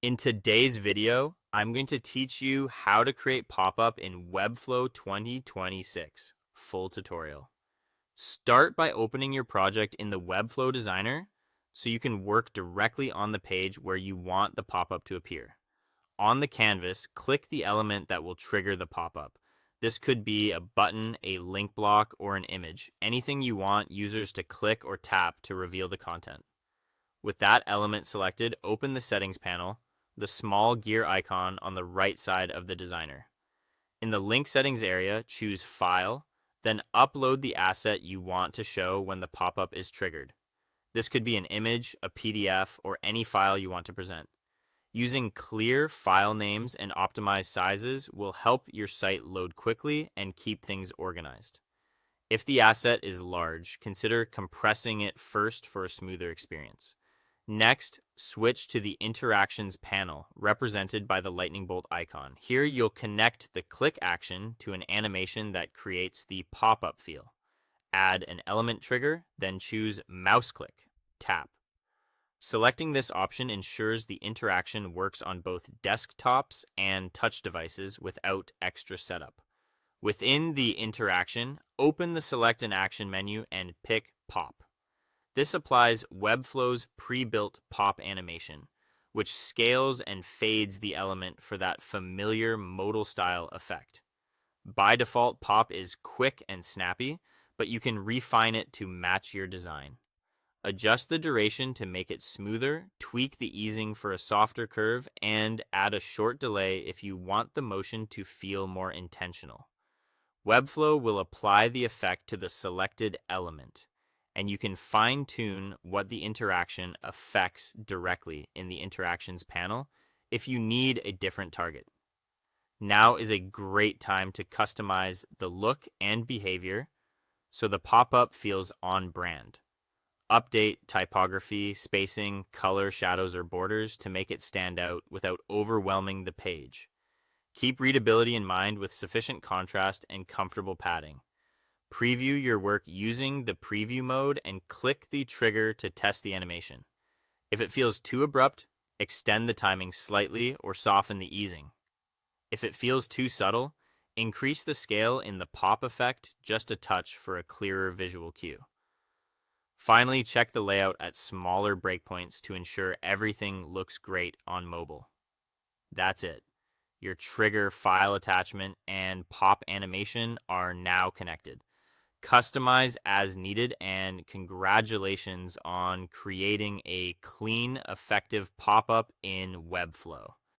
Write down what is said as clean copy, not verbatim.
In today's video, I'm going to teach you how to create pop-up in Webflow 2026, full tutorial. Start by opening your project in the Webflow designer so you can work directly on the page where you want the pop-up to appear. On the canvas, click the element that will trigger the pop-up. This could be a button, a link block, or an image, anything you want users to click or tap to reveal the content. With that element selected, open the settings panel, the small gear icon on the right side of the designer. In the link settings area, choose File, then upload the asset you want to show when the pop-up is triggered. This could be an image, a PDF, or any file you want to present. Using clear file names and optimized sizes will help your site load quickly and keep things organized. If the asset is large, consider compressing it first for a smoother experience. Next, switch to the Interactions panel, represented by the lightning bolt icon. Here, you'll connect the click action to an animation that creates the pop-up feel. Add an element trigger, then choose Mouse Click, Tap. Selecting this option ensures the interaction works on both desktops and touch devices without extra setup. Within the interaction, open the Select an Action menu and pick Pop. This applies Webflow's pre-built pop animation, which scales and fades the element for that familiar modal style effect. By default, pop is quick and snappy, but you can refine it to match your design. Adjust the duration to make it smoother, tweak the easing for a softer curve, and add a short delay if you want the motion to feel more intentional. Webflow will apply the effect to the selected element, and you can fine-tune what the interaction affects directly in the Interactions panel if you need a different target. Now is a great time to customize the look and behavior so the pop-up feels on brand. Update typography, spacing, color, shadows, or borders to make it stand out without overwhelming the page. Keep readability in mind with sufficient contrast and comfortable padding. Preview your work using the preview mode and click the trigger to test the animation. If it feels too abrupt, extend the timing slightly or soften the easing. If it feels too subtle, increase the scale in the pop effect just a touch for a clearer visual cue. Finally, check the layout at smaller breakpoints to ensure everything looks great on mobile. That's it. Your trigger, file attachment, and pop animation are now connected. Customize as needed, and congratulations on creating a clean, effective pop-up in Webflow.